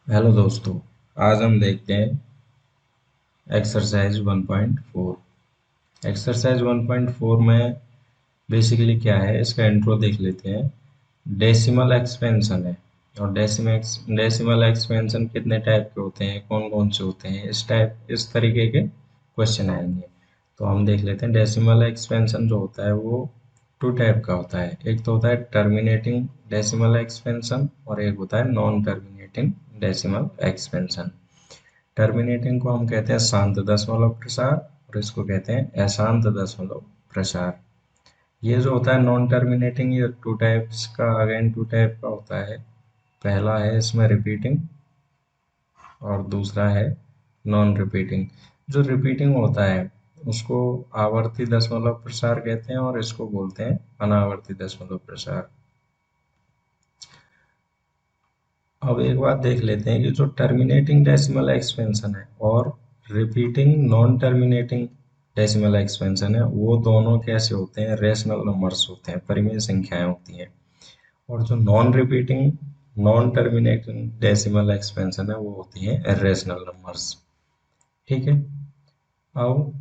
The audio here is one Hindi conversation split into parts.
हेलो दोस्तों। आज हम देखते हैं एक्सरसाइज 1.4। एक्सरसाइज 1.4 में बेसिकली क्या है, इसका इंट्रो देख लेते हैं। डेसिमल एक्सपेंशन है। और डेसिमल एक्सपेंशन कितने टाइप के होते हैं, कौन कौन से होते हैं, इस तरीके के क्वेश्चन आएंगे। तो हम देख लेते हैं। डेसिमल एक्सपेंशन जो होता है वो टू टाइप का होता है। एक तो होता है टर्मिनेटिंग डेसिमल एक्सपेंशन और एक होता है non terminating decimal expansion. Terminating को हम कहते हैं शांत दशमलव प्रसार और इसको कहते हैं अशांत दशमलव प्रसार। ये जो होता है नॉन टर्मिनेटिंग, ये टू टाइप्स का, अगेन टू टाइप का होता है। पहला है इसमें रिपीटिंग और दूसरा है नॉन रिपीटिंग। जो रिपीटिंग होता है उसको आवर्ती दशमलव प्रसार कहते हैं और इसको बोलते हैं अनावर्ती दशमलव प्रसार। अब एक बात देख लेते हैं कि जो टर्मिनेटिंग डेसिमल एक्सपेंशन है और repeating non terminating decimal expansion है, वो दोनों कैसे होते हैं, रेशनल नंबर्स होते हैं, परिमेय संख्याएं होती हैं। और जो non repeating non terminating decimal expansion है वो होती है इरेशनल नंबर्स। ठीक है। अब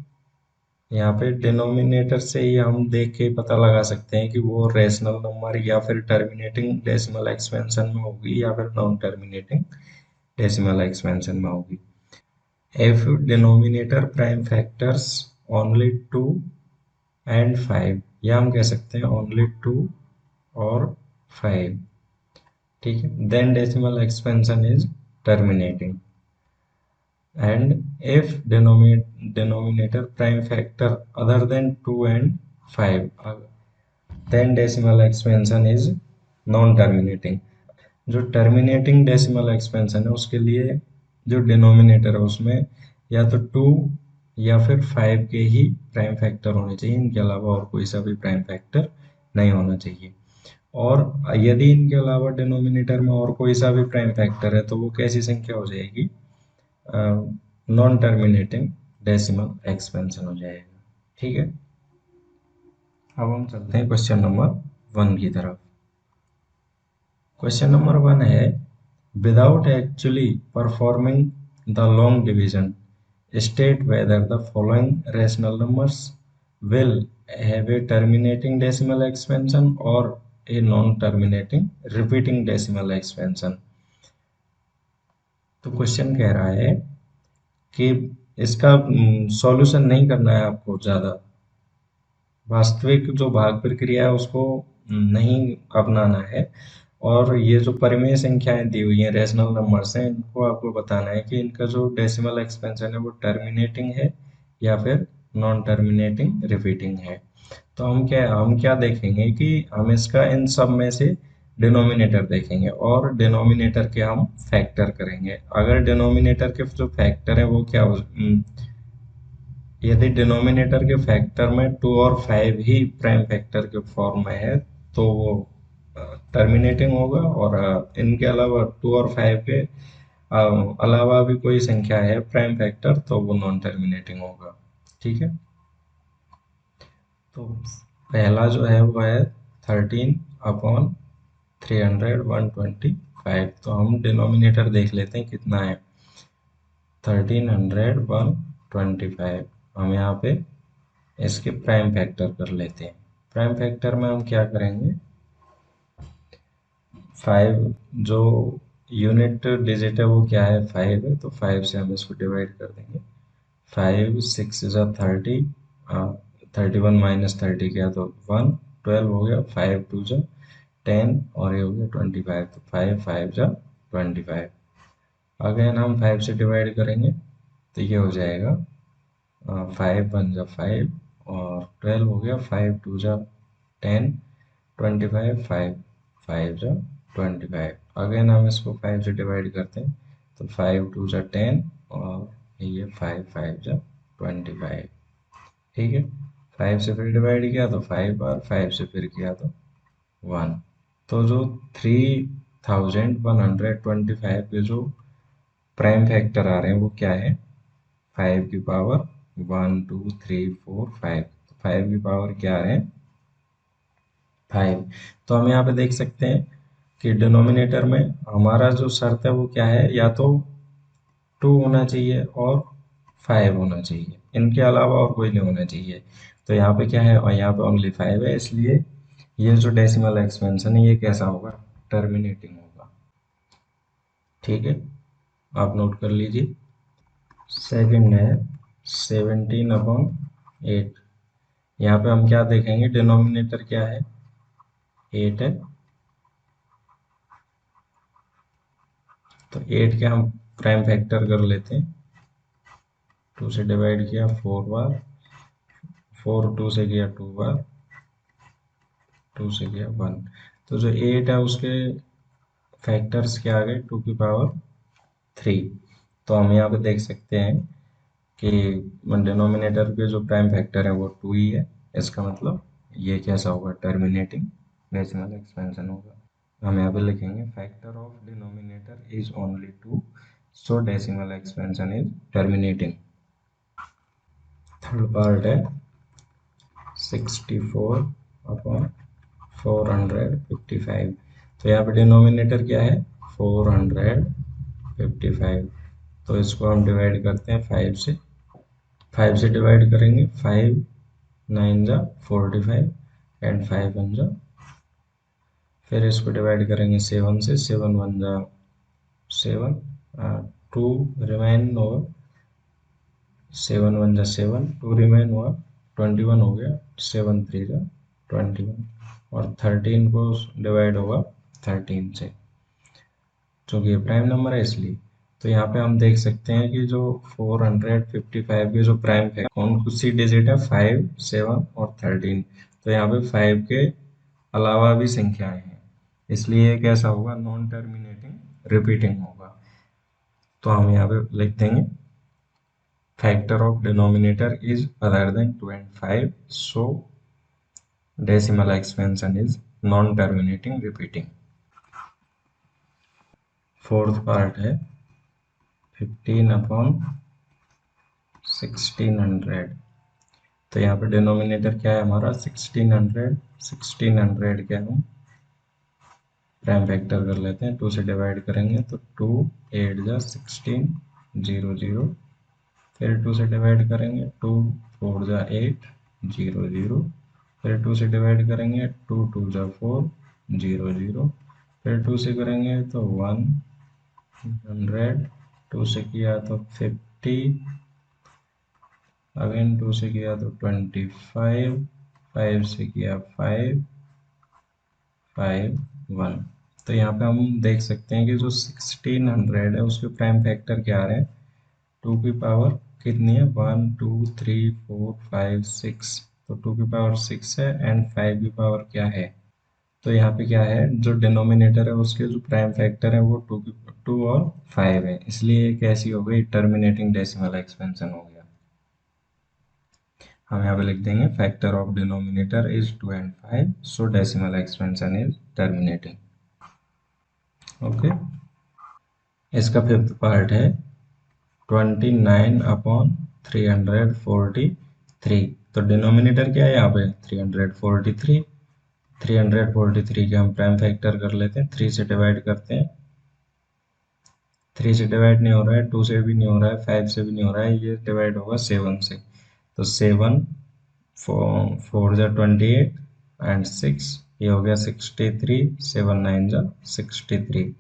यहाँ पे डिनोमिनेटर से ही हम देख के पता लगा सकते हैं कि वो रेशनल नंबर या फिर टर्मिनेटिंग डेसिमल एक्सपेंशन में होगी या फिर नॉन टर्मिनेटिंग डेसिमल एक्सपेंशन में होगी। If denominator prime factors only 2 and 5, या हम कह सकते हैं only 2 और 5। ठीक है। then decimal expansion is terminating, and if denominator prime factor other than 2 and 5, then decimal expansion is non terminating। जो टर्मिनेटिंग डेसिमल एक्सपेंशन है उसके लिए जो डिनोमिनेटर है उसमें या तो 2 या फिर 5 के ही प्राइम फैक्टर होने चाहिए, इनके अलावा और कोई सा भी प्राइम फैक्टर नहीं होना चाहिए। और यदि इनके अलावा डिनोमिनेटर में और कोई सा भी प्राइम फैक्टर है तो वो कैसी संख्या हो जाएगी, नॉन टर्मिनेटिंग डेसिमल एक्सपेंशन हो जाएगा। ठीक है। अब हम चलते हैं क्वेश्चन नंबर 1 की तरफ। क्वेश्चन नंबर 1 है, without actually performing the long division, state whether the following rational numbers will have a terminating decimal expansion or a non-terminating repeating decimal expansion। तो क्वेश्चन कह रहा है कि इसका सॉल्यूशन नहीं करना है आपको ज़्यादा, वास्तविक जो भाग प्रक्रिया है उसको नहीं अपनाना है। और ये जो परिमेय संख्याएं दी हुई हैं, रेशनल नंबर्स हैं, इनको आपको बताना है कि इनका जो डेसिमल एक्सपेंशन है वो टर्मिनेटिंग है या फिर नॉन टर्मिनेटिंग रिपीटिंग है। तो हम क्या देखेंगे कि हम इसका इन सब में से डिनोमिनेटर देखेंगे और डिनोमिनेटर के हम फैक्टर करेंगे। अगर डिनोमिनेटर के जो फैक्टर है वो क्या हो, यदि डिनोमिनेटर के फैक्टर में 2 और 5 ही प्राइम फैक्टर के फॉर्म में है तो वो टर्मिनेटिंग होगा। और इनके अलावा 2 और 5 के अलावा भी कोई संख्या है प्राइम फैक्टर तो वो नॉन टर्मिनेटिंग होगा। ठीक है। तो पहला जो है वो है 13/300/125। तो हम डिनोमिनेटर देख लेते हैं कितना है। 1300/125 हम यहाँ पे इसके प्राइम फैक्टर कर लेते हैं। प्राइम फैक्टर में हम क्या करेंगे, 5 जो यूनिट डिजिट है वो क्या है, 5 है, तो 5 से हम इसको डिवाइड कर देंगे। 5 6 जा 30, 31 माइनस 30 किया तो 1, 12 हो गया, 5 2 जा 10 और ये हो गया 25, तो 5 5 जा 25। अगेन हम 5 से डिवाइड करेंगे तो ये हो जाएगा 5 1 जा 5 और 12 हो गया, 5 2 जा 10, 25 5 5 जा 25। अगेन हम इसको 5 से डिवाइड करते हैं तो 5 2 जा 10 और ये 5 5 जा 25। ठीक है। 5 से फिर डिवाइड किया तो 5 और 5 से फिर किया तो 1। तो जो 3125 के जो प्राइम फैक्टर आ रहे हैं वो क्या है, 5 की पावर 1 2 3 4 5। तो 5 की पावर क्या आ रहे हैं, 5। तो हम यहाँ पे देख सकते हैं कि डिनोमिनेटर में हमारा जो शर्त है वो क्या है, या तो 2 होना चाहिए और 5 होना चाहिए, इनके अलावा और कोई नहीं होना चाहिए। तो यहाँ पे क्या है, और यहाँ पे ओनली 5 है, इसलिए ये जो डेसिमल एक्सपेंशन है ये कैसा होगा, टर्मिनेटिंग होगा। ठीक है, आप नोट कर लीजिए। सेकंड है 17/8। यहाँ पे हम क्या देखेंगे, डिनोमिनेटर क्या है, 8 है, तो 8 के हम प्राइम फैक्टर कर लेते हैं। 2 से डिवाइड किया 4 बार, 4 2 से किया 2 बार, 2 से किया 1। तो जो 8 है उसके फैक्टर्स क्या आ गए, 2 की पावर 3। तो हम यहाँ पे देख सकते हैं कि डिनोमिनेटर के जो प्राइम फैक्टर है वो 2 ही है। इसका मतलब ये कैसा होगा, टर्मिनेटिंग डेसिमल एक्सपेंशन होगा। हम यहाँ पे लिखेंगे factor of denominator is only 2, so decimal expansion is terminating. Third part है 64/455। तो यहाँ पे डिनोमिनेटर क्या है, 455। तो इसको हम डिवाइड करते हैं 5 से। 5 से डिवाइड करेंगे, 5 9 जा 45 एंड 5 1 जा। फिर इसको डिवाइड करेंगे 7 से, 7 1 जा 7, 2 रिमाइन होगा, 7 1 जा 7, 2 रिमाइन हुआ, 21 हो गया, 7 3 जा 21, और 13 को डिवाइड होगा 13 से, चूंकि ये प्राइम नंबर है इसलिए। तो यहाँ पे हम देख सकते हैं कि जो 455 के जो प्राइम है कौन सी डिजिट है, 5 7 और 13। तो यहाँ पे 5 के अलावा भी संख्याएं हैं, इसलिए ये कैसा होगा, नॉन टर्मिनेटिंग रिपीटिंग होगा। तो हम यहाँ पे लिख देंगे factor of denominator is other than 2 and 5, so decimal expansion is non terminating repeating। Fourth part है 15/1600। तो यहाँ पे डिनोमिनेटर क्या है हमारा, 1600। 1600 के हम प्राइम फैक्टर कर लेते हैं, 2 से डिवाइड करेंगे तो 2 8 जा 16 0 0। फिर 2 से डिवाइड करेंगे, 2 4 जा 8 0 0। फिर 2 से डिवाइड करेंगे, 2 2 जा 4 0 0। फिर 2 से करेंगे तो 100, 2 से किया तो 50, अगेन 2 से किया तो 25, 5 से किया 5 5 1। तो यहाँ पे हम देख सकते हैं कि जो 1600 है उसके प्राइम फैक्टर क्या आ रहे हैं, 2 की पावर कितनी है, 1 2 3 4 5 6। तो 2 की पावर 6 है, एंड 5 की पावर क्या है। तो यहाँ पे क्या है, जो डिनोमिनेटर है उसके जो प्राइम फैक्टर है वो 2 और 5 है, इसलिए ये कैसी हो गई, टर्मिनेटिंग डेसिमल एक्सपेंशन हो गया। हम यहाँ पे लिख देंगे factor of denominator is 2 and 5, so decimal expansion is terminating. Okay, इसका फिफ्थ पार्ट है 29/343। तो डिनोमिनेटर क्या है यहाँ पे, 343। 343 के हम प्राइम फैक्टर कर लेते हैं, 3 से डिवाइड करते हैं। 3 से डिवाइड नहीं हो रहा है, 2 से भी नहीं हो रहा है, 5 से भी नहीं हो रहा है, ये डिवाइड होगा 7 से। तो 7 4 जा 28 एंड 6, ये हो गया 63, 7 9 जा 63।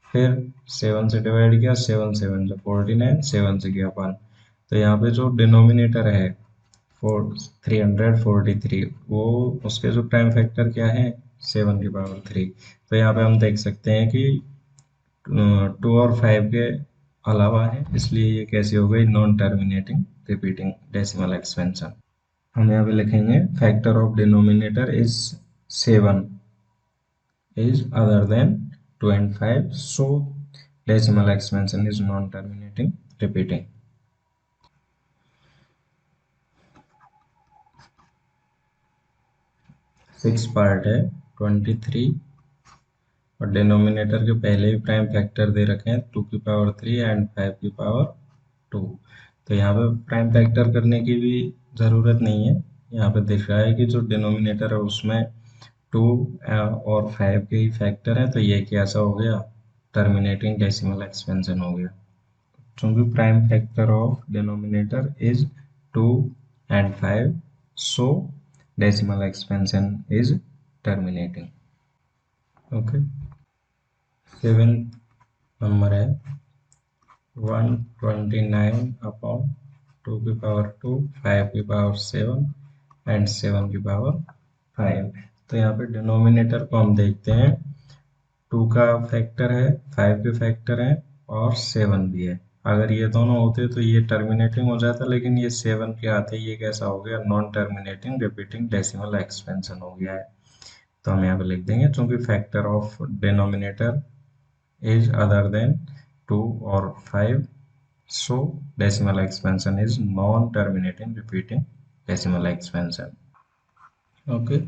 फिर 7 से डिवाइड किया, 7 7 जा 49, 7 से किया 1। तो यहाँ पे जो डिनोमिनेटर है 343, वो उसके जो प्राइम फैक्टर क्या है, 7 की पावर 3। तो यहाँ पे हम देख सकते हैं कि 2 और 5 के अलावा है, इसलिए ये कैसी हो गई, non terminating repeating decimal expansion. हम यहाँ पे लिखेंगे factor of denominator is 7 is other than 2 and 5, so decimal expansion is non-terminating repeating। Six part है 23, और डिनोमिनेटर के पहले ही प्राइम फैक्टर दे रखे हैं, 2 की पावर 3 एंड 5 की पावर 2। तो यहाँ पे प्राइम फैक्टर करने की भी ज़रूरत नहीं है, यहाँ पे दिख रहा है कि जो डिनोमिनेटर है उसमें टू और 5 के ही फैक्टर है, तो ये कैसा हो गया, टर्मिनेटिंग डेसिमल एक्सपेंशन हो गया। चूंकि prime factor of denominator is 2 and 5, so decimal expansion is terminating. Okay, seventh number है 129 अपॉन 2 की पावर 2, 5 की पावर 7 एंड 7 की पावर 5। तो यहाँ पे डिनोमिनेटर को हम देखते हैं, 2 का फैक्टर है, 5 के फैक्टर है और 7 भी है। अगर ये दोनों होते तो ये टर्मिनेटिंग हो जाता, लेकिन ये 7 के आते ये कैसा हो गया, non terminating repeating decimal expansion हो गया है। तो हम यहाँ पे लिख देंगे, चूंकि factor of denominator is other than 2 or 5, so decimal expansion is non-terminating repeating decimal expansion. Okay,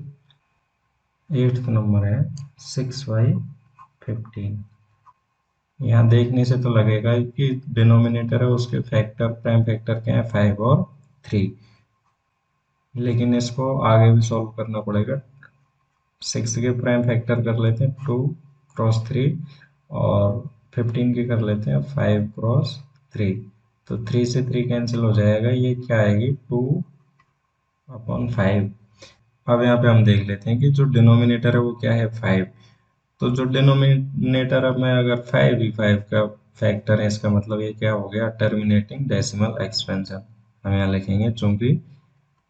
eighth number है 6/15। यहाँ देखने से तो लगेगा कि डिनोमिनेटर है उसके फैक्टर, प्राइम फैक्टर क्या है, 5 और 3, लेकिन इसको आगे भी सॉल्व करना पड़ेगा। 6 के प्राइम फैक्टर कर लेते हैं 2 क्रॉस 3, और 15 के कर लेते हैं 5 क्रॉस 3। तो 3 से 3 कैंसिल हो जाएगा, ये क्या आएगी, 2/5। अब यहाँ पे हम देख लेते हैं कि जो डिनोमिनेटर है वो क्या है, 5। तो जो डिनोमिनेटर में अगर 5 ही 5 का फैक्टर है, इसका मतलब ये क्या हो गया, टर्मिनेटिंग डेसिमल एक्सपेंशन। हम यहाँ लिखेंगे, चूंकि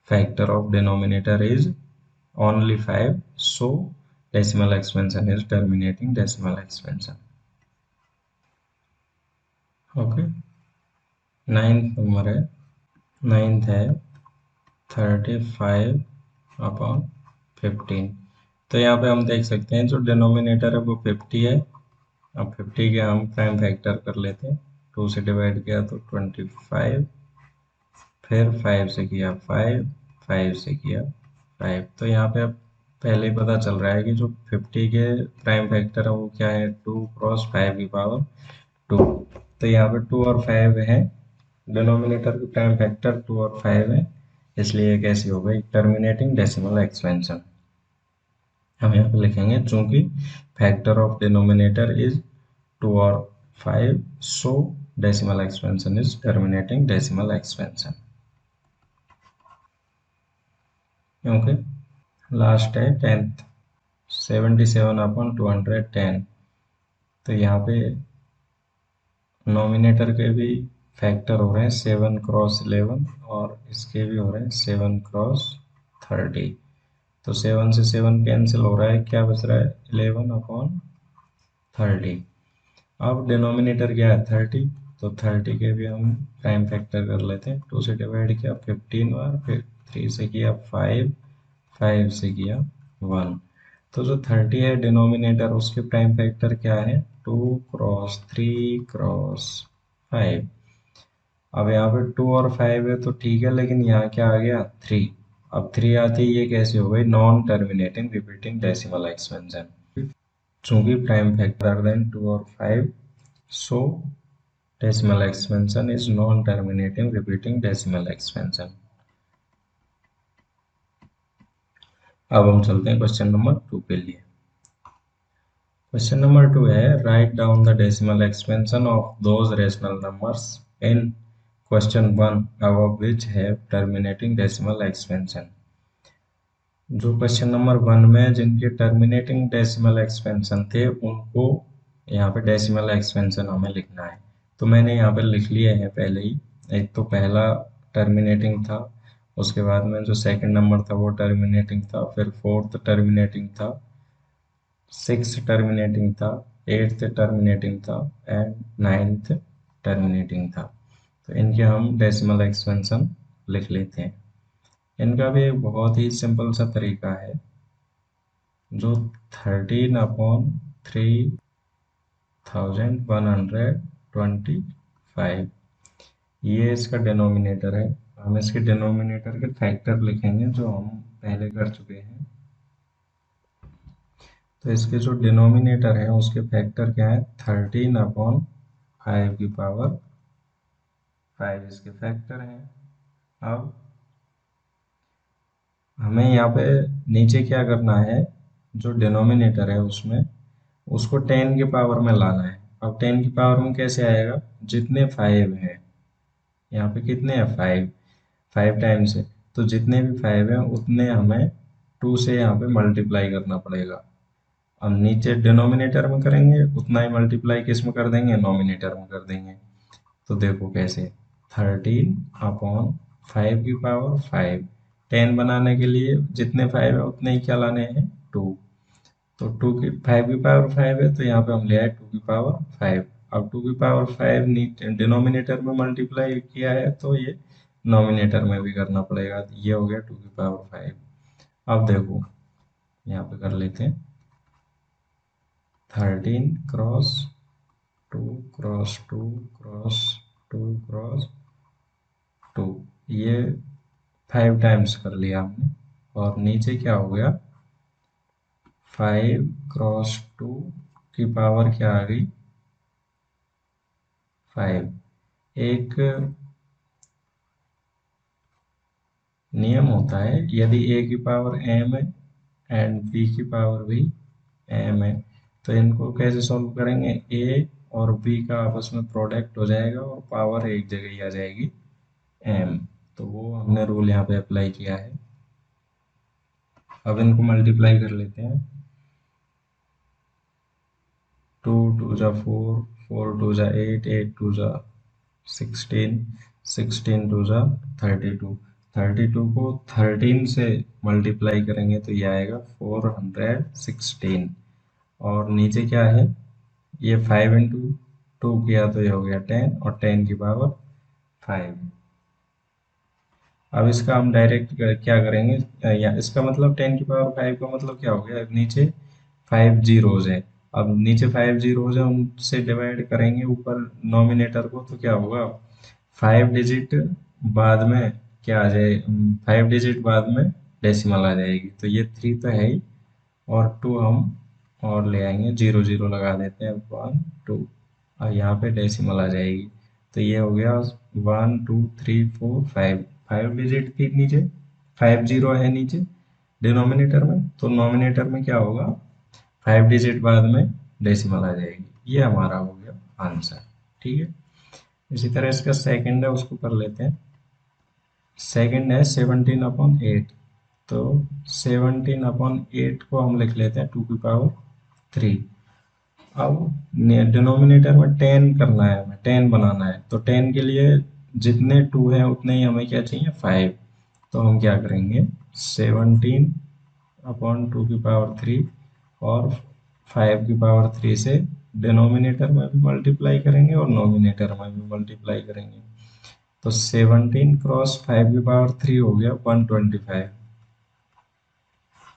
factor of denominator is only 5, so decimal expansion is terminating decimal expansion. Okay, ninth number है, नाइन्थ है 35/15। तो यहाँ पे हम देख सकते हैं जो डिनोमिनेटर है वो 50 है। अब 50 के हम प्राइम फैक्टर कर लेते हैं, 2 से डिवाइड किया तो 25, फिर 5 से किया 5, 5 से किया 5। तो यहाँ पे अब पहले ही पता चल रहा है कि जो 50 के प्राइम फैक्टर है वो क्या है, 2 क्रॉस 5 की पावर 2। तो यहाँ पे 2 और 5 है, डिनोमिनेटर की प्राइम फैक्टर 2 और 5 है, इसलिए कैसी हो गई, टर्मिनेटिंग डेसिमल एक्सपेंशन। हम यहाँ पे लिखेंगे, चूंकि फैक्टर ऑफ डिनोमिनेटर इज 2 और 5, सो decimal expansion is terminating decimal expansion. Okay, last है 10th, 77/210। तो यहाँ पे नॉमिनेटर के भी फैक्टर हो रहे हैं 7 क्रॉस 11, और इसके भी हो रहे हैं 7 क्रॉस 30। तो 7 से 7 कैंसिल हो रहा है, क्या बच रहा है, 11/30। अब डिनोमिनेटर क्या है, 30, तो 30 के भी हम प्राइम फैक्टर कर लेते हैं। 2 से डिवाइड किया 15 बार, फिर 3 से किया 5, 5 से किया 1। तो जो 30 है डिनोमिनेटर, उसके प्राइम फैक्टर क्या है, 2 क्रॉस 3 क्रॉस 5। अब यहाँ पे 2 और 5 है तो ठीक है, लेकिन यहाँ क्या आ गया, 3। अब 3 आते ही ये कैसे हो गई, non terminating repeating decimal expansion. चूंकि प्राइम फैक्टर देन 2 और 5, सो decimal expansion is non terminating repeating decimal expansion. अब हम चलते हैं क्वेश्चन नंबर 2 के लिए। क्वेश्चन नंबर 2 है, write down the decimal expansion of those rational numbers in question 1 above which have terminating decimal expansion। जो क्वेश्चन नंबर 1 में जिनके टर्मिनेटिंग डेसिमल एक्सपेंशन थे, उनको यहाँ पे डेसिमल एक्सपेंशन हमें लिखना है। तो मैंने यहाँ पे लिख लिए हैं पहले ही। एक तो पहला टर्मिनेटिंग था, उसके बाद में जो सेकंड नंबर था वो टर्मिनेटिंग था, फिर फोर्थ टर्मिनेटिंग था, सिक्स टर्मिनेटिंग था, एट्थ टर्मिनेटिंग था एंड नाइन्थ टर्मिनेटिंग था। तो इनके हम डेसिमल एक्सपेंशन लिख लेते हैं। इनका भी एक बहुत ही सिंपल सा तरीका है, जो 13/3125, ये इसका डिनोमिनेटर है। हम इसके डिनोमिनेटर के फैक्टर लिखेंगे जो हम पहले कर चुके हैं। तो इसके जो डिनोमिनेटर है उसके फैक्टर क्या है, 13/5 की पावर 5 इसके फैक्टर हैं। अब हमें यहाँ पे नीचे क्या करना है, जो डिनोमिनेटर है उसमें उसको 10 के पावर में लाना है। अब 10 की पावर में कैसे आएगा, जितने 5 हैं, यहाँ पे कितने हैं 5, 5 टाइम्स है, तो जितने भी 5 हैं उतने हमें 2 से यहाँ पे मल्टीप्लाई करना पड़ेगा। अब नीचे डिनोमिनेटर में करेंगे उतना ही मल्टीप्लाई किस में कर देंगे, नोमिनेटर में कर देंगे। तो देखो कैसे, 13/5 की पावर 5, 10 बनाने के लिए जितने 5 है उतने ही क्या लाने हैं, 2। तो 2 की 5 की पावर 5 है, तो यहाँ पे हम ले आए 2 की पावर 5। अब 2 की पावर 5 डिनोमिनेटर में मल्टीप्लाई किया है, तो ये नोमिनेटर में भी करना पड़ेगा। तो ये हो गया 2 की पावर 5। अब देखो यहाँ पे कर लेते हैं, 13 क्रॉस 2 क्रॉस 2 क्रॉस 2, ये 5 टाइम्स कर लिया हमने। और नीचे क्या हो गया, 5 क्रॉस 2 की पावर क्या आ गई, 5। एक नियम होता है, यदि a की पावर m है एंड b की पावर भी m है, तो इनको कैसे सॉल्व करेंगे, a और b का आपस में प्रोडक्ट हो जाएगा और पावर एक जगह ही आ जाएगी, m। तो वो हमने रूल यहाँ पे अप्लाई किया है। अब इनको मल्टीप्लाई कर लेते हैं, 2 2 जा 4, 4 2 जा 8, 8 2 जा 16, 16 2 जा 32, 32 को 13 से मल्टीप्लाई करेंगे तो ये आएगा 416। और नीचे क्या है, ये 5 इंटू 2 किया तो ये हो गया 10, और 10 की पावर 5। अब इसका हम डायरेक्ट क्या करेंगे, या इसका मतलब 10 की पावर 5 का मतलब क्या हो गया, नीचे 5 जीरोज है। अब नीचे 5 जीरोज है, उनसे डिवाइड करेंगे ऊपर नॉमिनेटर को, तो क्या होगा, 5 डिजिट बाद में क्या आ जाए, 5 डिजिट बाद में डेसिमल आ जाएगी। तो ये 3 तो है ही, और 2 हम और ले आएंगे, 0 0 लगा देते हैं, 1 2, और यहाँ पे डेसिमल आ जाएगी। तो ये हो गया 1 2 3 4 5, 5 डिजिट थी नीचे, 5 जीरो है नीचे डिनोमिनेटर में, तो नॉमिनेटर में क्या होगा, 5 डिजिट बाद में डेसिमल आ जाएगी। ये हमारा हो गया आंसर। ठीक है, इसी तरह इसका सेकंड है, उसको कर लेते हैं। सेकंड है 17/8, तो 17/8 को हम लिख लेते हैं 2 की पावर 3। अब डिनोमिनेटर में 10 करना है, हमें 10 बनाना है, तो 10 के लिए जितने 2 हैं उतने ही हमें क्या चाहिए, 5। तो हम क्या करेंगे, 17/2 की पावर 3 और 5 की पावर 3 से डिनोमिनेटर में भी मल्टीप्लाई करेंगे और नोमिनेटर में भी मल्टीप्लाई करेंगे। तो 17 क्रॉस 5 की पावर 3 हो गया 125,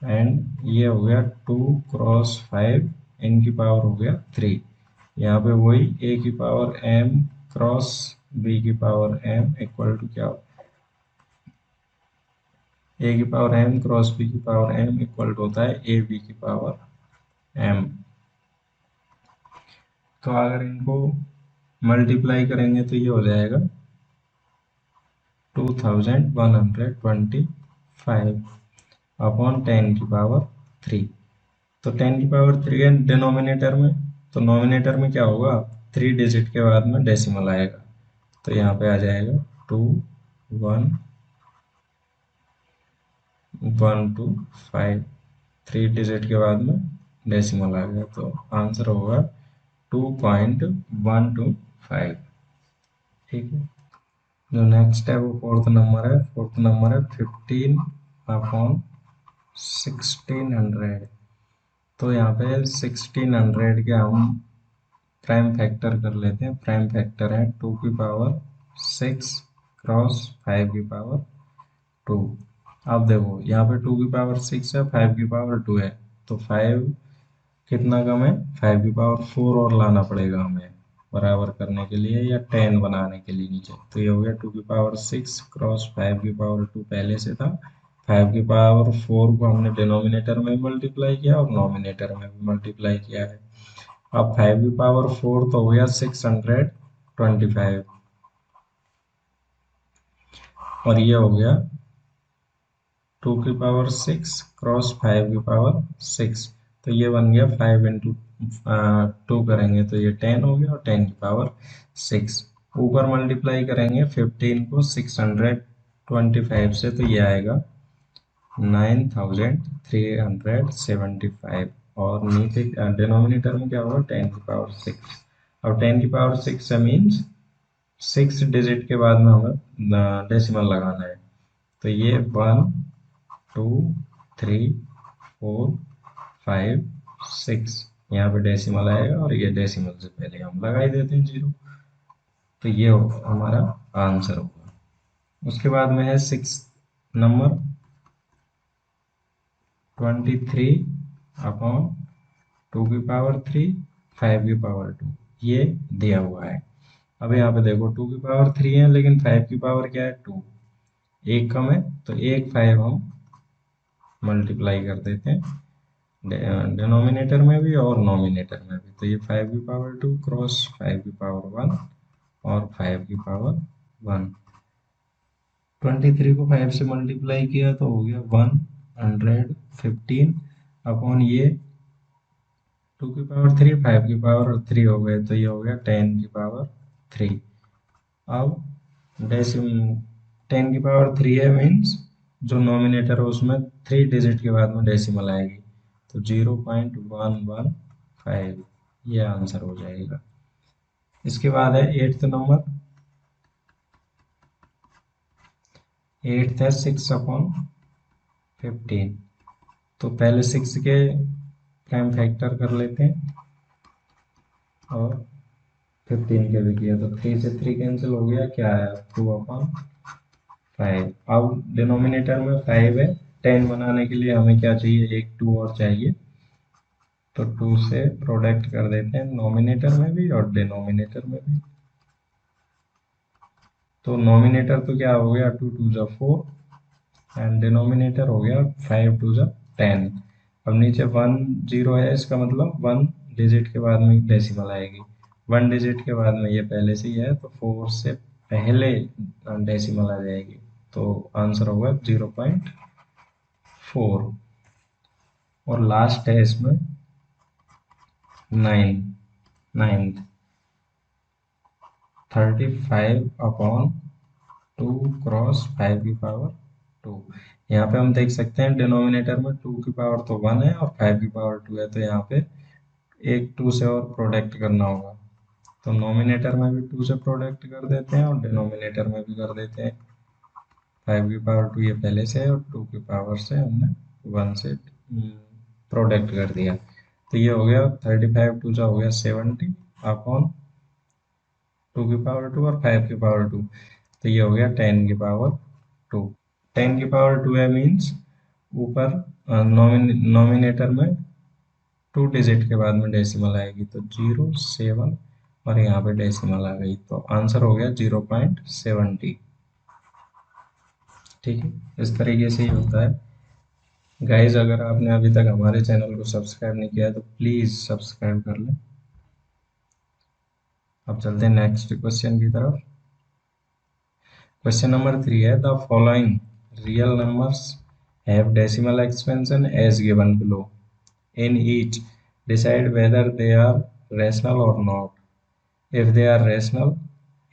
एंड ये हो गया 2 क्रॉस 5 इनकी पावर हो गया 3। यहाँ पे वही a की पावर m क्रॉस b की पावर m इक्वल टू क्या, a की पावर m क्रॉस b की पावर m इक्वल टू होता है a b की पावर m। तो अगर इनको मल्टीप्लाई करेंगे तो ये हो जाएगा 2125 अपॉन 10 की पावर 3। तो 10 की पावर 3 है डिनोमिनेटर में, तो नॉमिनेटर में क्या होगा, 3 डिजिट के बाद में डेसिमल आएगा। तो यहाँ पे आ जाएगा 2125, 3 डिजिट के बाद में डेसिमल आ गया, तो आंसर होगा 2.125। ठीक है, जो नेक्स्ट है वो फोर्थ नंबर है 15/1600। तो यहाँ पे 1600 के हम प्राइम फैक्टर कर लेते हैं। प्राइम फैक्टर है 2 की पावर 6 क्रॉस 5 की पावर 2। अब देखो यहाँ पे 2 की पावर 6 है, 5 की पावर 2 है, तो 5 कितना कम है, 5 की पावर 4 और लाना पड़ेगा हमें बराबर करने के लिए, या 10 बनाने के लिए नीचे। तो ये हो गया 2 की पावर 6 क्रॉस 5 की पावर 2 पहले से था, 5 की पावर 4 को हमने डिनोमिनेटर में मल्टीप्लाई किया और नॉमिनेटर में भी मल्टीप्लाई किया है। अब 5 की पावर 4 तो हो गया 625, और ये हो गया 2 की पावर 6 क्रॉस 5 की पावर 6। तो ये बन गया 5 into 2 करेंगे तो ये 10 हो गया और 10⁶। ऊपर मल्टीप्लाई करेंगे 15 को 625 से तो ये आएगा 9375। और नीचे डिनोमिनेटर में क्या होगा 10⁶। अब 10⁶ मीन्स 6 डिजिट के बाद में हमें डेसिमल लगाना है। तो ये 1 2 3 4 5 6 यहाँ पे डेसिमल आएगा और ये डेसिमल से पहले हम लगा ही देते हैं 0। तो ये हमारा आंसर होगा। उसके बाद में है 6 नंबर 23/2⁵ 5⁵2 ये दिया हुआ है। अब यहाँ पे देखो 2⁵ है लेकिन 5 क्या है 2, एक कम है तो एक 5 हम मल्टीप्लाई कर देते हैं डिनोमिनेटर में भी और नोमिनेटर में भी। तो ये 5⁵2 क्रॉस 5⁵1 और 5⁵1। 23 को 5 से मल्टीप्लाई किया तो हो गया 115 अपॉन ये 2⁵3 5⁵3 हो गए तो ये हो गया 10⁵3। अब डेसिम 10⁵3 है मीन्स जो नॉमिनेटर है उसमें 3 डिजिट के बाद में डेसिमल आएगी तो 0.115 ये आंसर हो जाएगा। इसके बाद है 8th नंबर। 8th है 6/15। तो पहले 6 के प्राइम फैक्टर कर लेते हैं और 15 के भी किया तो 3 से 3 कैंसिल हो गया, क्या आया 2/5। अब डिनोमिनेटर में 5 है, 10 बनाने के लिए हमें क्या चाहिए, एक 2 और चाहिए तो 2 से प्रोडक्ट कर देते हैं नॉमिनेटर में भी और डिनोमिनेटर में भी। तो नॉमिनेटर तो क्या हो गया 2 2 4 एंड डिनोमिनेटर हो गया 5 2 10। अब नीचे 1 0 है, इसका मतलब 1 डिजिट के बाद में डेसिमल आएगी। 1 डिजिट के बाद में ये पहले से ही है तो 4 से पहले डेसिमल आ जाएगी तो आंसर होगा 0.4। और लास्ट है इसमें 9 9 35/2 क्रॉस 5⁵2। यहाँ पे हम देख सकते हैं डिनोमिनेटर में 2 की पावर तो 1 है और 5⁵2 है तो यहाँ पे एक 2 से और प्रोडक्ट करना होगा। तो नॉमिनेटर में भी 2 से प्रोडक्ट कर देते हैं और डिनोमिनेटर में भी कर देते हैं। 5⁵2 ये पहले से है और 2 की पावर से हमने 1 से प्रोडक्ट कर दिया तो ये हो गया 35 2 हो गया 70 अपॉन 2⁵2 और 5⁵2 तो ये हो गया 10⁵2। 10⁵2 है मीन्स ऊपर नॉमिनेटर में 2 डिजिट के बाद में डेसिमल आएगी तो 0 7 और यहाँ पे डेसिमल आ गई तो आंसर हो गया 0.70। ठीक है, इस तरीके से ही होता है गाइज। अगर आपने अभी तक हमारे चैनल को सब्सक्राइब नहीं किया है तो प्लीज़ सब्सक्राइब कर लें। अब चलते हैं नेक्स्ट क्वेश्चन की तरफ। क्वेश्चन नंबर 3 है the following real numbers have decimal expansion as given below in each decide whether they are rational or not. If they are rational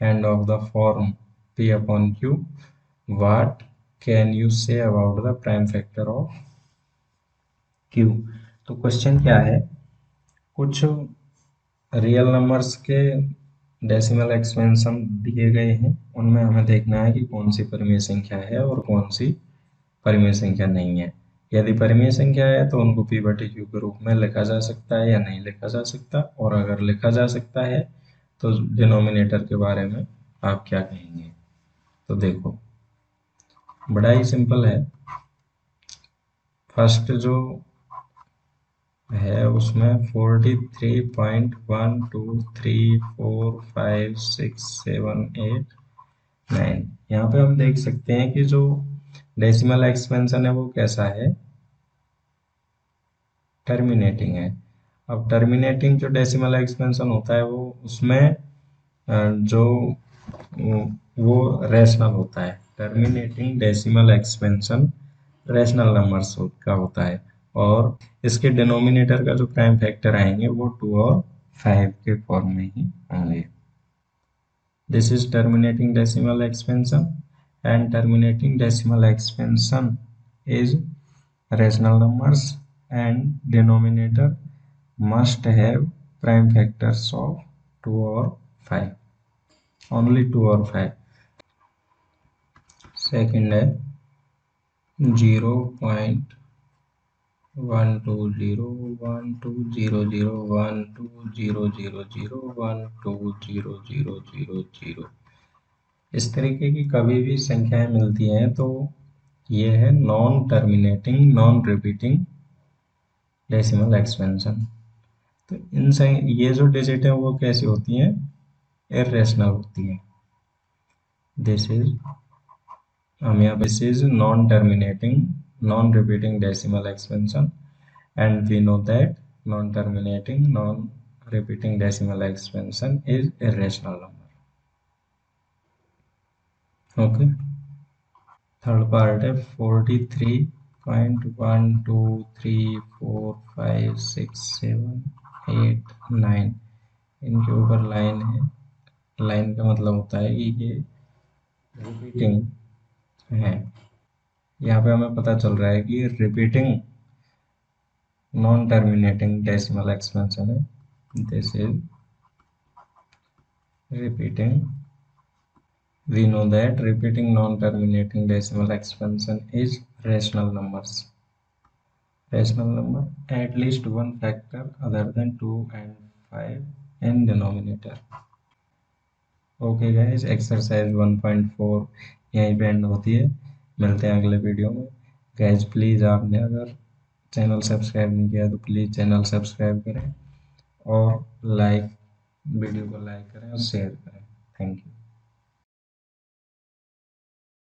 and of the form p upon q, what can you say about the prime factor of q? तो क्वेश्चन क्या है, कुछ रियल नंबर्स के डेसिमल एक्सपेंशन दिए गए हैं, उनमें हमें देखना है कि कौन सी परिमेय संख्या है और कौन सी परिमेय संख्या नहीं है। यदि परिमेय संख्या है तो उनको p बटे q के रूप में लिखा जा सकता है या नहीं लिखा जा सकता, और अगर लिखा जा सकता है तो डिनोमिनेटर के बारे में आप क्या कहेंगे। तो देखो बड़ा ही सिंपल है। फर्स्ट जो है उसमें 43.123456789, यहाँ पे हम देख सकते हैं कि जो डेसिमल एक्सपेंशन है वो कैसा है, टर्मिनेटिंग है। अब टर्मिनेटिंग जो डेसिमल एक्सपेंशन होता है वो उसमें जो वो रैशनल होता है। Terminating decimal expansion rational numbers का होता है और इसके डिनोमिनेटर का जो प्राइम फैक्टर आएंगे वो 2 और 5 के फॉर्म में ही होंगे। This is terminating decimal expansion and terminating decimal expansion is rational numbers and denominator must have prime factors of 2 or 5, only 2 or 5. Second है 0.12001200120000 इस तरीके की कभी भी संख्याएं मिलती हैं तो ये है non terminating non repeating decimal expansion. तो ये जो डिजिट है वो कैसी होती हैं, इरेशनल होती हैं। दिस इज हम यहाँ this is non terminating non repeating decimal expansion and we know that non terminating non repeating decimal expansion is irrational number. Okay, third part है 43.123456789, इनके ऊपर लाइन है। लाइन का मतलब होता है कि ये रिपीटिंग है। यहाँ पे हमें पता चल रहा है कि repeating non terminating decimal expansion है। This is repeating, we know that repeating non-terminating decimal expansion is rational numbers. Rational number at least one factor other than 2 and 5 in denominator. Okay guys, exercise 1.4 यहीं पे एंड होती है। मिलते हैं अगले वीडियो में। गाइस प्लीज़ आपने अगर चैनल सब्सक्राइब नहीं किया तो प्लीज़ चैनल सब्सक्राइब करें और वीडियो को लाइक करें और शेयर करें। Thank you.